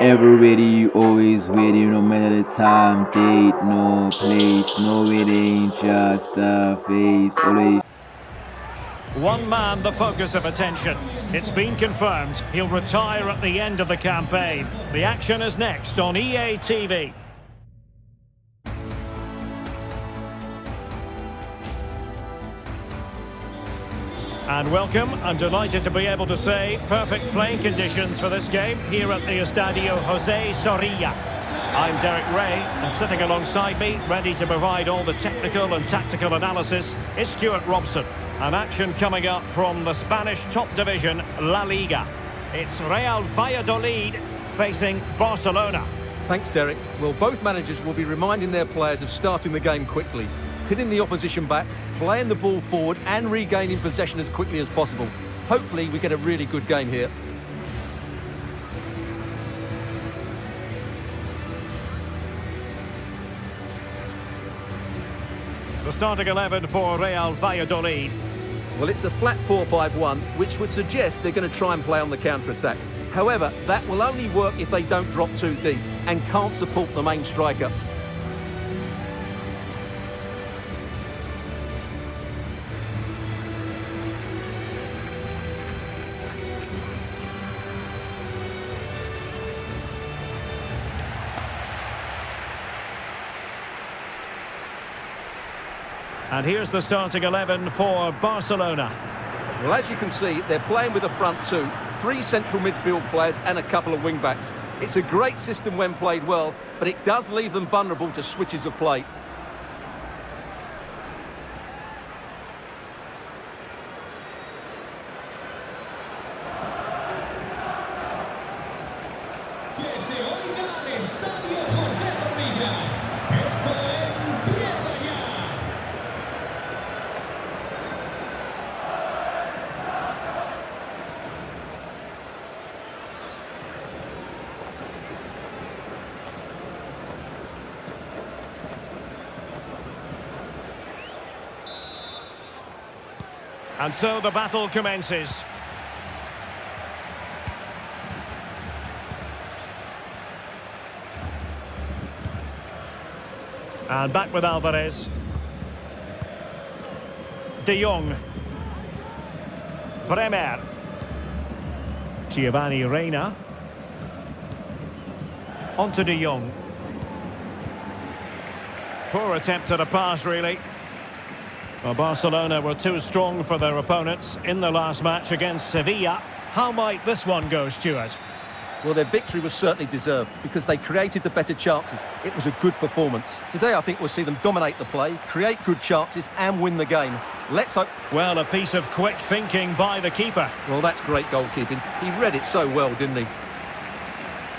Eveready, always ready, no matter the time, date, no place, no it ain't just the face, always. One man the focus of attention. It's been confirmed he'll retire at the end of the campaign. The action is next on EA TV. And welcome, I'm delighted to be able to say perfect playing conditions for this game here at the Estadio José Zorrilla. I'm Derek Ray, and sitting alongside me, ready to provide all the technical and tactical analysis, is Stuart Robson. An action coming up from the Spanish top division, La Liga. It's Real Valladolid facing Barcelona. Thanks, Derek. Well, both managers will be reminding their players of starting the game quickly, pinning the opposition back, playing the ball forward and regaining possession as quickly as possible. Hopefully we get a really good game here. The starting 11 for Real Valladolid. Well, it's a flat 4-5-1, which would suggest they're going to try and play on the counter-attack. However, that will only work if they don't drop too deep and can't support the main striker. And here's the starting 11 for Barcelona. Well, as you can see, they're playing with a front two, 3 central midfield players and a couple of wing-backs. It's a great system when played well, but it does leave them vulnerable to switches of play. Que se oiga al Estadio José Zorrilla. Esto empieza ya. And so the battle commences. And back with Alvarez. De Jong. Bremer. Giovanni Reina. On to De Jong. Poor attempt at a pass, really. Well, Barcelona were too strong for their opponents in the last match against Sevilla. How might this one go, Stuart? Well, their victory was certainly deserved because they created the better chances. It was a good performance. Today, I think we'll see them dominate the play, create good chances and win the game. Let's hope... Well, a piece of quick thinking by the keeper. Well, that's great goalkeeping. He read it so well, didn't he?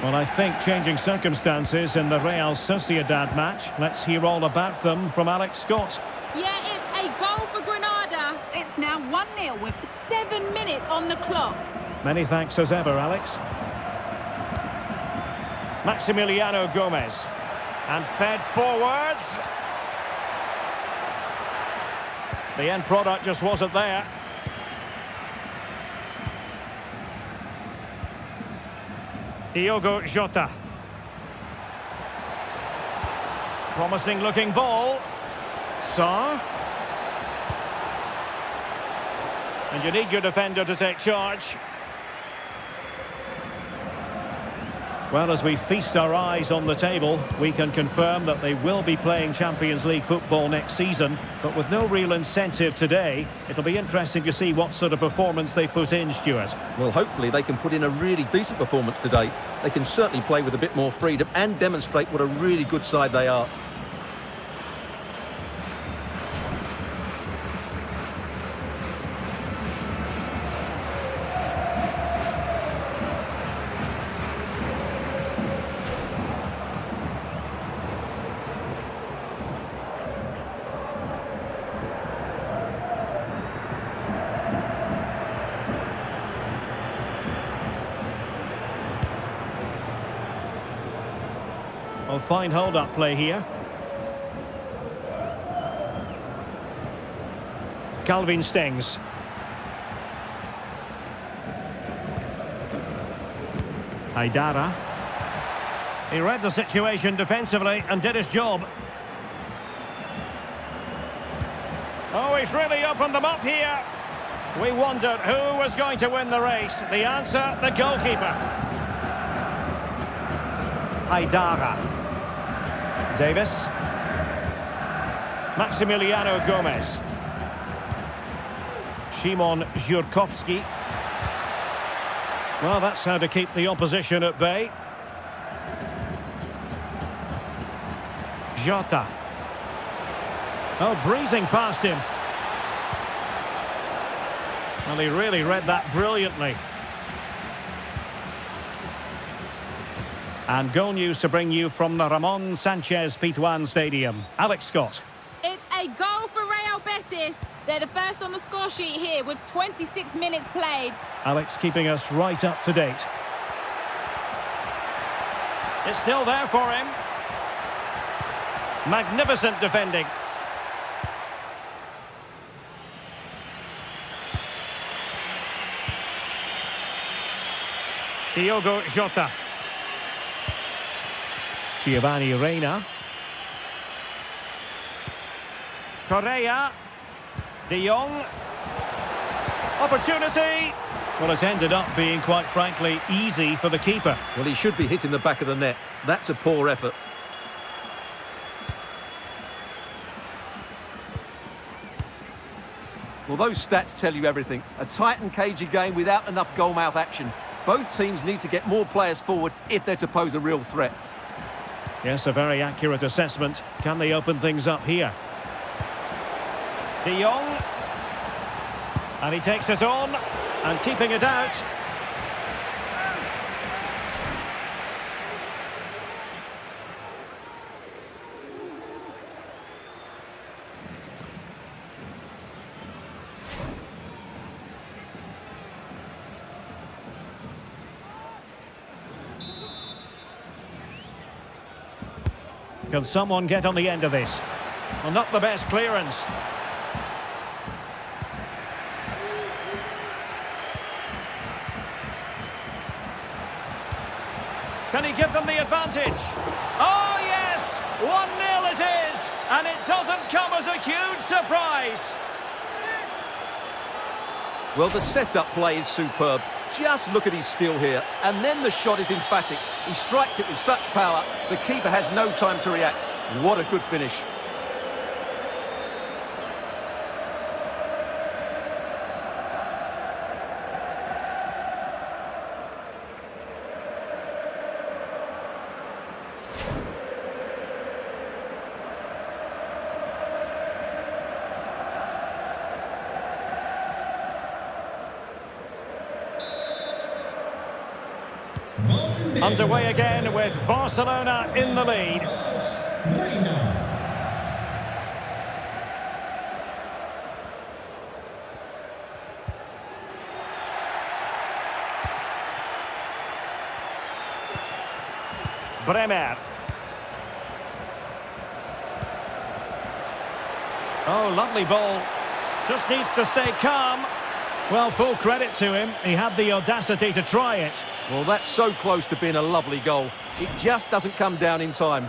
Well, I think changing circumstances in the Real Sociedad match. Let's hear all about them from Alex Scott. Yeah, it's a goal for Granada. It's now 1-0 with 7 minutes on the clock. Many thanks as ever, Alex. Maximiliano Gomez. And fed forwards. The end product just wasn't there. Diogo Jota. Promising looking ball. Sarr. And you need your defender to take charge. Well, as we feast our eyes on the table, we can confirm that they will be playing Champions League football next season, but with no real incentive today. It'll be interesting to see what sort of performance they put in, Stuart. Well, hopefully they can put in a really decent performance today. They can certainly play with a bit more freedom and demonstrate what a really good side they are. Well, fine hold-up play here. Calvin Stengs. Haidara. He read the situation defensively and did his job. Oh, he's really opened them up here. We wondered who was going to win the race. The answer, the goalkeeper. Haidara. Davis. Maximiliano Gomez. Szymon Żurkowski. Well, that's how to keep the opposition at bay. Jota. Oh, breezing past him. Well, he really read that brilliantly. And goal news to bring you from the Ramon Sanchez Pizjuan Stadium. Alex Scott. It's a goal for Real Betis. They're the first on the score sheet here with 26 minutes played. Alex keeping us right up to date. It's still there for him. Magnificent defending. Diogo Jota. Giovanni Reina. Correa. De Jong. Opportunity. Well, it's ended up being, quite frankly, easy for the keeper. Well, he should be hitting the back of the net. That's a poor effort. Well, those stats tell you everything. A tight and cagey game without enough goalmouth action. Both teams need to get more players forward if they're to pose a real threat. Yes, a very accurate assessment. Can they open things up here? De Jong. And he takes it on. And keeping it out. Can someone get on the end of this? Well, not the best clearance. Can he give them the advantage? Oh, yes! 1-0 it is! And it doesn't come as a huge surprise. Well, the set-up play is superb. Just look at his skill here. And then the shot is emphatic. He strikes it with such power, the keeper has no time to react. What a good finish. Underway again with Barcelona in the lead. Bremer. Oh, lovely ball. Just needs to stay calm. Well, full credit to him. He had the audacity to try it. Well, that's so close to being a lovely goal. It just doesn't come down in time.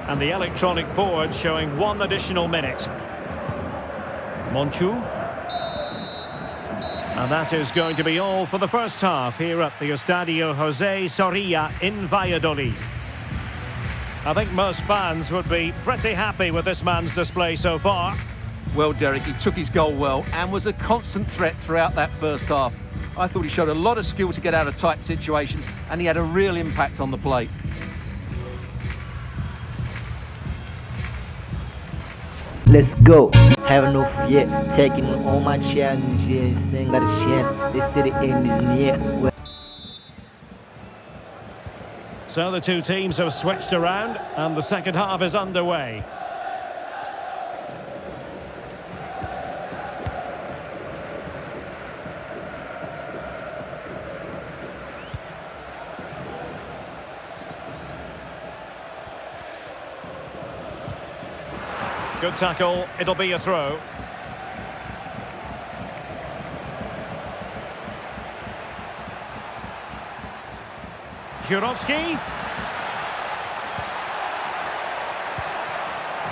And the electronic board showing 1 additional minute. Monchu. And that is going to be all for the first half here at the Estadio José Zorrilla in Valladolid. I think most fans would be pretty happy with this man's display so far. Well, Derek, he took his goal well and was a constant threat throughout that first half. I thought he showed a lot of skill to get out of tight situations, and he had a real impact on the play. Let's go. Have no fear. Taking all my challenges. Saying got a chance. They say the end is near. So the two teams have switched around and the second half is underway. Good tackle. It'll be a throw. Jurovski.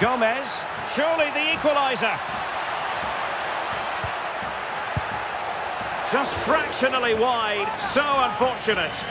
Gomez. Surely the equaliser. Just fractionally wide. So unfortunate.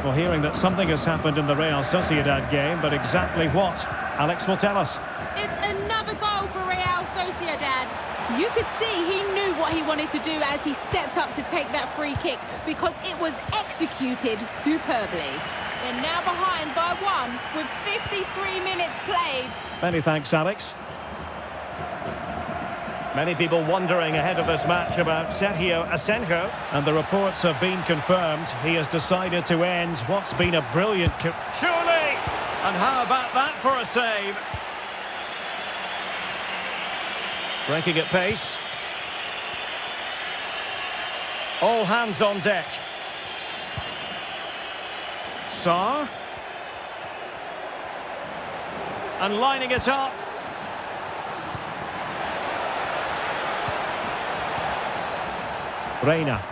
Well, hearing that something has happened in the Real Sociedad game, but exactly what? Alex will tell us. It's another goal for Real Sociedad. You could see he knew what he wanted to do as he stepped up to take that free kick because it was executed superbly. They're now behind by 1 with 53 minutes played. Many thanks, Alex. Many people wondering ahead of this match about Sergio Asenjo, and the reports have been confirmed. He has decided to end what's been a brilliant... Surely! And how about that for a save? Breaking at pace. All hands on deck. Sarr. And lining it up. Reina.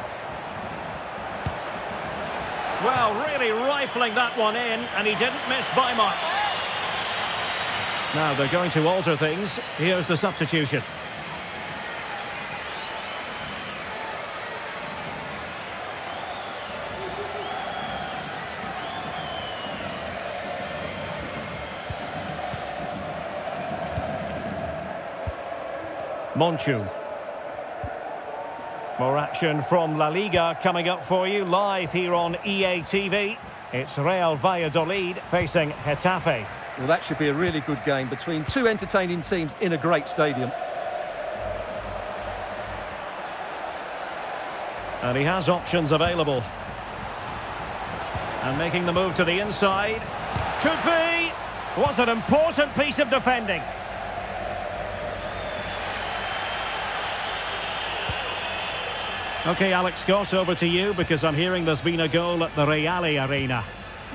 Well, really rifling that one in, and he didn't miss by much. Now they're going to alter things. Here's the substitution. Monchu. More action from La Liga coming up for you live here on EA TV. It's Real Valladolid facing Getafe. Well, that should be a really good game between two entertaining teams in a great stadium. And he has options available. And making the move to the inside. Could be. Was an important piece of defending. OK, Alex Scott, over to you, because I'm hearing there's been a goal at the Real Arena.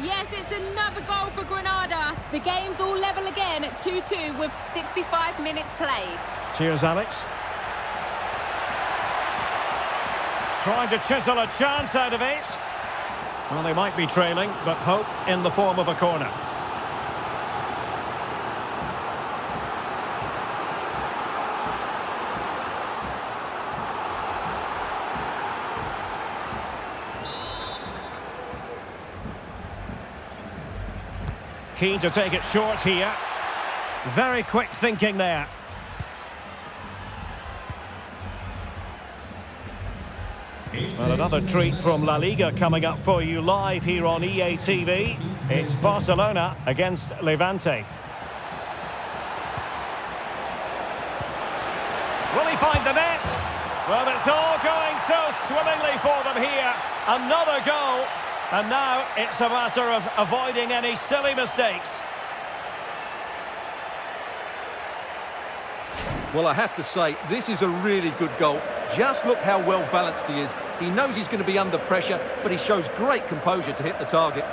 Yes, it's another goal for Granada. The game's all level again at 2-2 with 65 minutes played. Cheers, Alex. Trying to chisel a chance out of it. Well, they might be trailing, but hope in the form of a corner. Keen to take it short here. Very quick thinking there. Well, another treat from La Liga coming up for you live here on EA TV. It's Barcelona against Levante. Will he find the net? Well, it's all going so swimmingly for them here. Another goal. And now it's a matter of avoiding any silly mistakes. Well, I have to say, this is a really good goal. Just look how well balanced he is. He knows he's going to be under pressure, but he shows great composure to hit the target.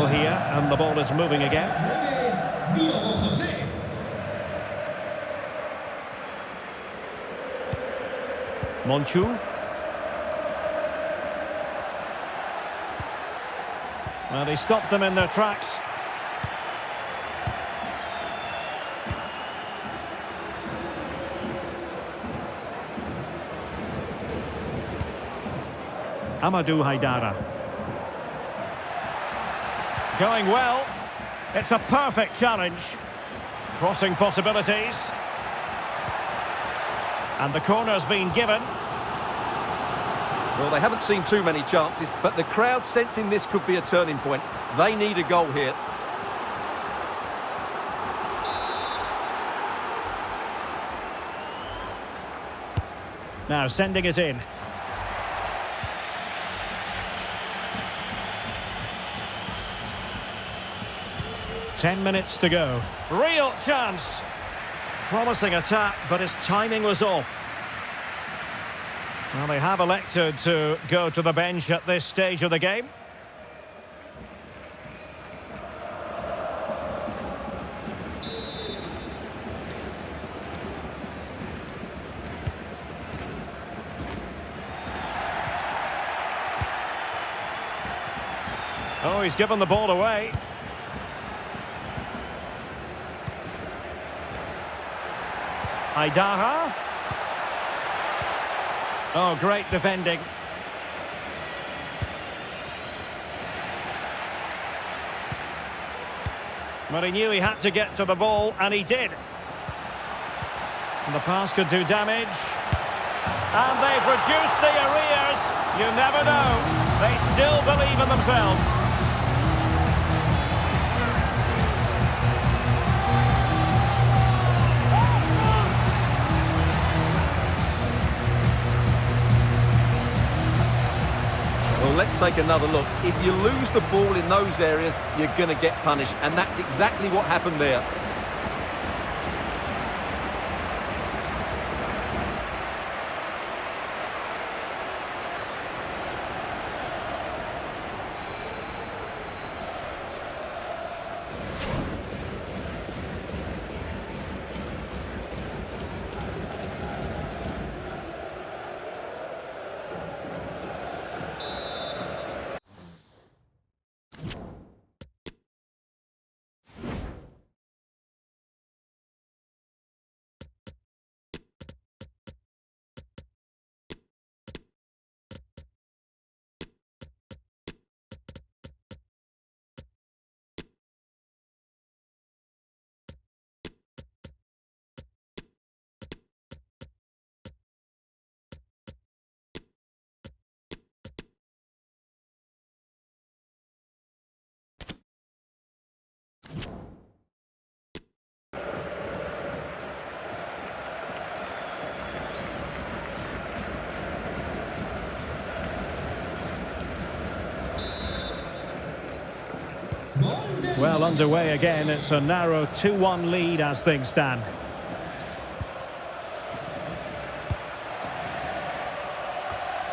Here, and the ball is moving again. Monchu. Well, they stopped them in their tracks. Amadou Haidara. Going well. It's a perfect challenge. Crossing possibilities. And the corner's been given. Well, they haven't seen too many chances, but the crowd sensing this could be a turning point. They need a goal here. Now sending it in. Ten minutes to go. Real chance. Promising attack, but his timing was off. Well, they have elected to go to the bench at this stage of the game. Oh, he's given the ball away. Aidara. Oh, great defending. But he knew he had to get to the ball, and he did. And the pass could do damage. And they produce the arrears. You never know. They still believe in themselves. Well, let's take another look. If you lose the ball in those areas, you're going to get punished. And that's exactly what happened there. Well, underway again. It's a narrow 2-1 lead as things stand.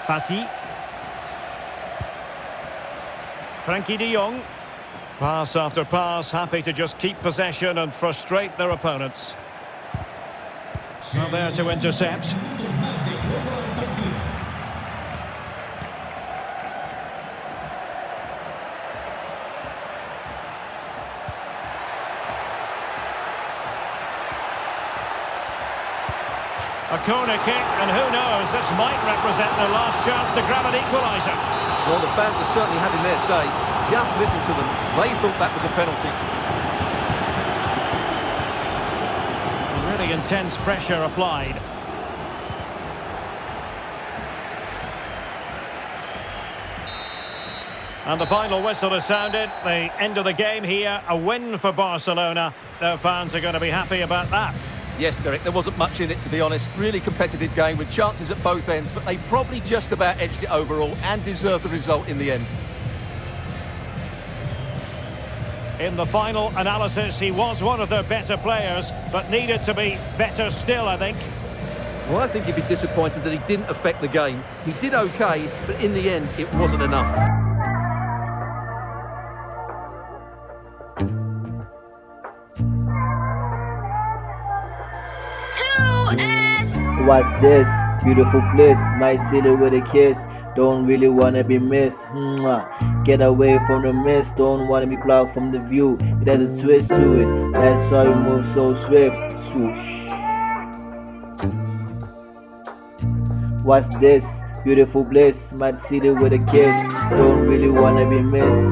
Fati. Frankie de Jong. Pass after pass, happy to just keep possession and frustrate their opponents. Not there to intercept. A corner kick, and who knows, this might represent their last chance to grab an equaliser. Well, the fans are certainly having their say. Just listen to them. They thought that was a penalty. Really intense pressure applied. And the final whistle has sounded. The end of the game here, a win for Barcelona. Their fans are going to be happy about that. Yes, Derek, there wasn't much in it, to be honest. Really competitive game with chances at both ends, but they probably just about edged it overall and deserved the result in the end. In the final analysis, he was one of their better players, but needed to be better still, I think. Well, I think he'd be disappointed that he didn't affect the game. He did okay, but in the end, it wasn't enough. What's this? Beautiful bliss, my city with a kiss. Don't really wanna be missed. Mwah. Get away from the mist. Don't wanna be blocked from the view. It has a twist to it. That's why we move so swift. Swoosh. What's this? Beautiful bliss, my city with a kiss. Don't really wanna be missed.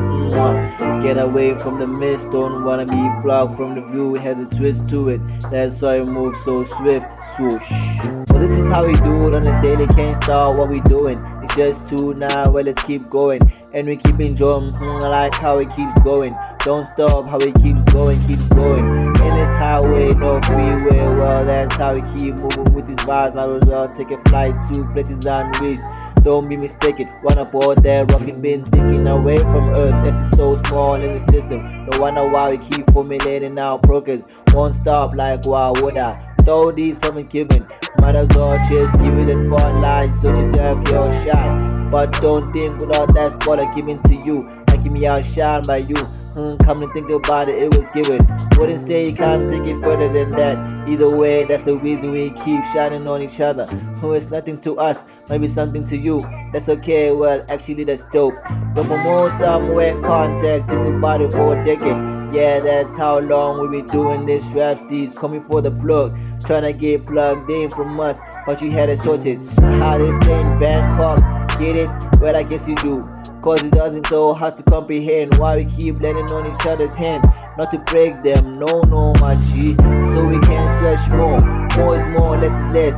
Get away from the mist, don't wanna be blocked from the view. It has a twist to it, that's why it moves so swift. Swoosh. Well, this is how we do it on a daily, can't stop what we doing. It's just 2 now, well let's keep going. And we keep enjoying, I like how it keeps going. Don't stop, how it keeps going, keeps going. In this highway, no freeway, well that's how we keep moving with these vibes. Might as well take a flight to places unreached. Don't be mistaken, wanna board that rocket, been thinking away from Earth. That is so small in the system. No wonder why we keep formulating our progress. Won't stop like why would I? With all these from given, might as well just give it a spotlight. So just have your shot. But don't think without that spotlight given to you, I keep me outshined by you. Come to think about it, it was given. Wouldn't say you can't take it further than that. Either way, that's the reason we keep shining on each other. It's nothing to us, maybe something to you. That's okay, well, actually that's dope. Don't promote somewhere contact, think about it for a decade. Yeah, that's how long we been doing this. Rhapsodies coming for the plug, trying to get plugged in from us, but you had a sources. How they say in Bangkok, get it? Well, I guess you do. Cause it doesn't so hard to comprehend why we keep landing on each other's hands. Not to break them, no, my G. So we can stretch more. More is more, less is less.